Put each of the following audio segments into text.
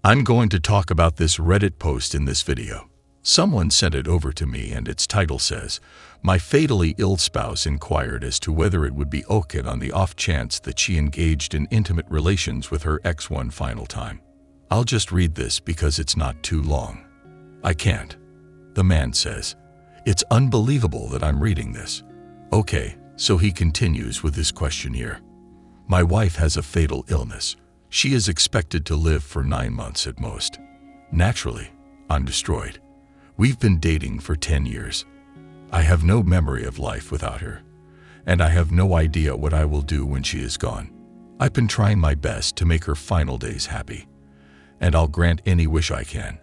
I'm going to talk about this Reddit post in this video. Someone sent it over to me and its title says, "My fatally ill spouse inquired as to whether it would be okay on the off chance that she engaged in intimate relations with her ex one final time." I'll just read this because it's not too long. I can't. The man says, "It's unbelievable that I'm reading this." Okay, so he continues with his questionnaire. "My wife has a fatal illness. She is expected to live for 9 months at most. Naturally, I'm destroyed. We've been dating for 10 years. I have no memory of life without her, and I have no idea what I will do when she is gone. I've been trying my best to make her final days happy, and I'll grant any wish I can.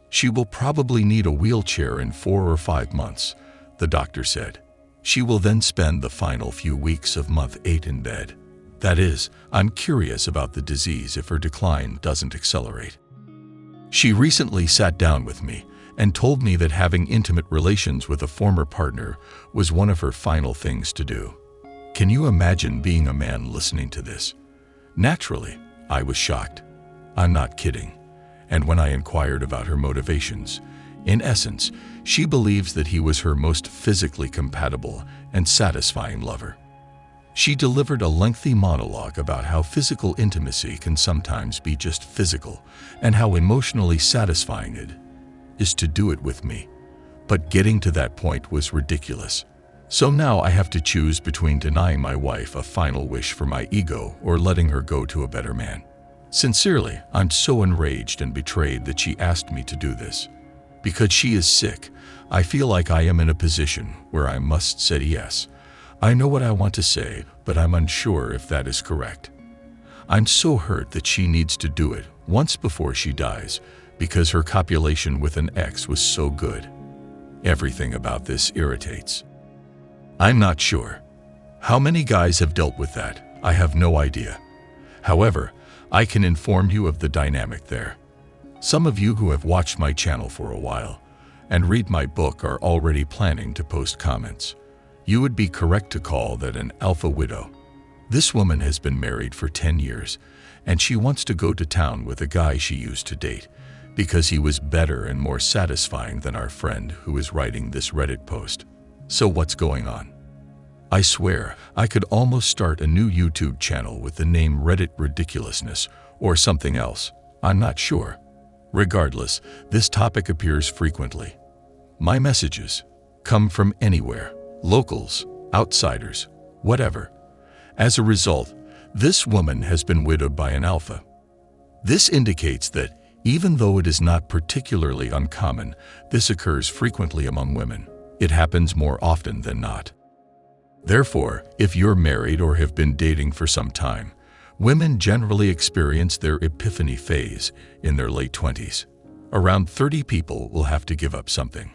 She will probably need a wheelchair in 4 or 5 months, the doctor said. She will then spend the final few weeks of month 8 in bed. That is, I'm curious about the disease if her decline doesn't accelerate. She recently sat down with me and told me that having intimate relations with a former partner was one of her final things to do." Can you imagine being a man listening to this? Naturally, I was shocked. I'm not kidding. And when I inquired about her motivations, in essence, she believes that he was her most physically compatible and satisfying lover. She delivered a lengthy monologue about how physical intimacy can sometimes be just physical and how emotionally satisfying it is to do it with me. But getting to that point was ridiculous. So now I have to choose between denying my wife a final wish for my ego or letting her go to a better man. Sincerely, I'm so enraged and betrayed that she asked me to do this. Because she is sick, I feel like I am in a position where I must say yes. I know what I want to say, but I'm unsure if that is correct. I'm so hurt that she needs to do it once before she dies because her copulation with an ex was so good. Everything about this irritates. I'm not sure. How many guys have dealt with that? I have no idea. However, I can inform you of the dynamic there. Some of you who have watched my channel for a while and read my book are already planning to post comments. You would be correct to call that an alpha widow. This woman has been married for 10 years, and she wants to go to town with a guy she used to date because he was better and more satisfying than our friend who is writing this Reddit post. So what's going on? I swear, I could almost start a new YouTube channel with the name Reddit Ridiculousness or something else. I'm not sure. Regardless, this topic appears frequently. My messages come from anywhere. Locals, outsiders, whatever. As a result, this woman has been widowed by an alpha. This indicates that, even though it is not particularly uncommon, this occurs frequently among women. It happens more often than not. Therefore, if you're married or have been dating for some time, women generally experience their epiphany phase in their late 20s. Around 30 people will have to give up something.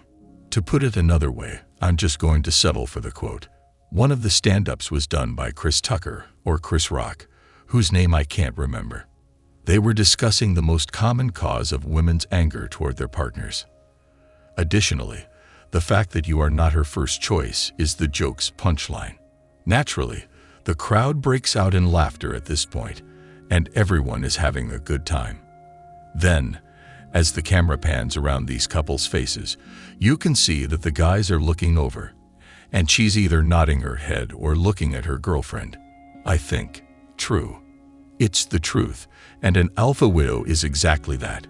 To put it another way, I'm just going to settle for the quote. One of the stand-ups was done by Chris Tucker or Chris Rock, whose name I can't remember. They were discussing the most common cause of women's anger toward their partners. Additionally, the fact that you are not her first choice is the joke's punchline. Naturally, the crowd breaks out in laughter at this point, and everyone is having a good time. Then, as the camera pans around these couples' faces, you can see that the guys are looking over, and she's either nodding her head or looking at her girlfriend. I think, true. It's the truth, and an alpha widow is exactly that.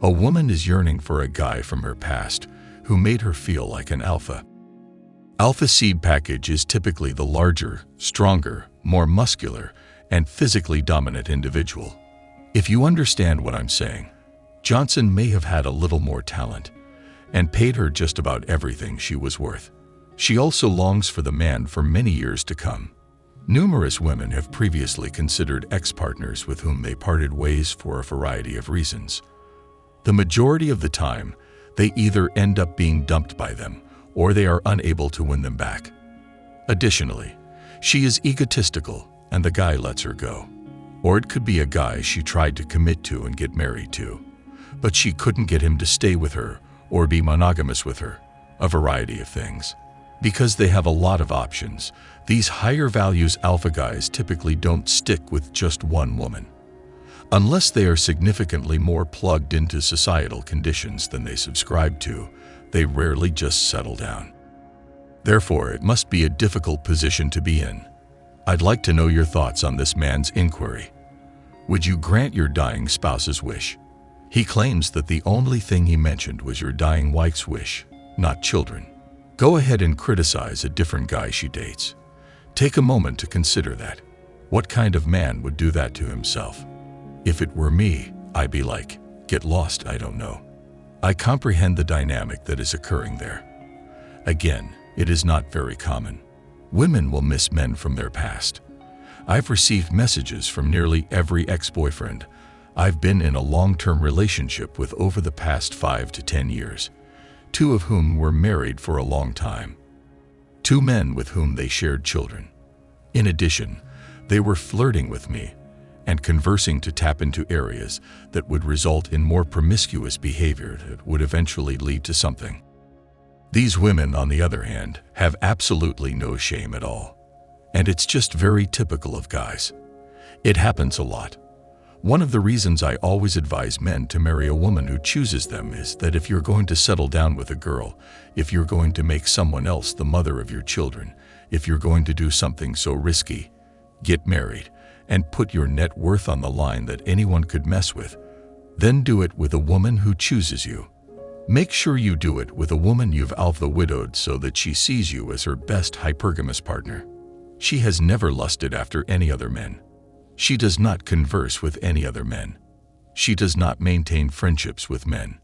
A woman is yearning for a guy from her past who made her feel like an alpha. Alpha seed package is typically the larger, stronger, more muscular, and physically dominant individual. If you understand what I'm saying, Johnson may have had a little more talent and paid her just about everything she was worth. She also longs for the man for many years to come. Numerous women have previously considered ex-partners with whom they parted ways for a variety of reasons. The majority of the time, they either end up being dumped by them or they are unable to win them back. Additionally, she is egotistical and the guy lets her go. Or it could be a guy she tried to commit to and get married to, but she couldn't get him to stay with her or be monogamous with her, a variety of things. Because they have a lot of options, these higher values alpha guys typically don't stick with just one woman. Unless they are significantly more plugged into societal conditions than they subscribe to, they rarely just settle down. Therefore, it must be a difficult position to be in. I'd like to know your thoughts on this man's inquiry. Would you grant your dying spouse's wish? He claims that the only thing he mentioned was your dying wife's wish, not children. Go ahead and criticize a different guy she dates. Take a moment to consider that. What kind of man would do that to himself? If it were me, I'd be like, get lost, I don't know. I comprehend the dynamic that is occurring there. Again, it is not very common. Women will miss men from their past. I've received messages from nearly every ex-boyfriend I've been in a long-term relationship with over the past 5 to 10 years, 2 of whom were married for a long time. 2 men with whom they shared children. In addition, they were flirting with me and conversing to tap into areas that would result in more promiscuous behavior that would eventually lead to something. These women, on the other hand, have absolutely no shame at all. And it's just very typical of guys. It happens a lot. One of the reasons I always advise men to marry a woman who chooses them is that if you're going to settle down with a girl, if you're going to make someone else the mother of your children, if you're going to do something so risky, get married and put your net worth on the line that anyone could mess with, then do it with a woman who chooses you. Make sure you do it with a woman you've alpha-widowed so that she sees you as her best hypergamous partner. She has never lusted after any other men. She does not converse with any other men. She does not maintain friendships with men.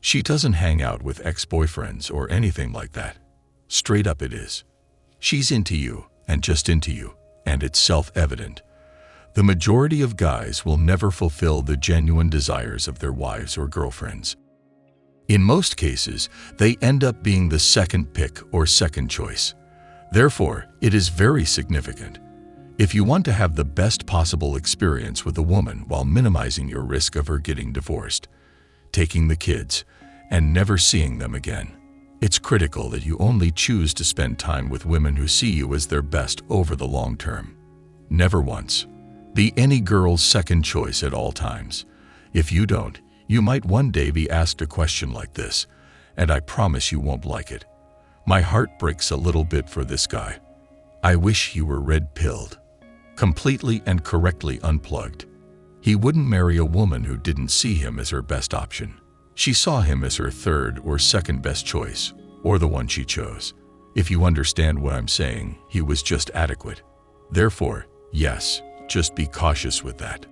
She doesn't hang out with ex-boyfriends or anything like that. Straight up it is. She's into you, and just into you, and it's self-evident. The majority of guys will never fulfill the genuine desires of their wives or girlfriends. In most cases, they end up being the second pick or second choice. Therefore, it is very significant. If you want to have the best possible experience with a woman while minimizing your risk of her getting divorced, taking the kids, and never seeing them again, it's critical that you only choose to spend time with women who see you as their best over the long term. Never once. Be any girl's second choice at all times. If you don't, you might one day be asked a question like this, and I promise you won't like it. My heart breaks a little bit for this guy. I wish he were red-pilled. Completely and correctly unplugged. He wouldn't marry a woman who didn't see him as her best option. She saw him as her third or second best choice, or the one she chose. If you understand what I'm saying, he was just adequate. Therefore, yes, just be cautious with that.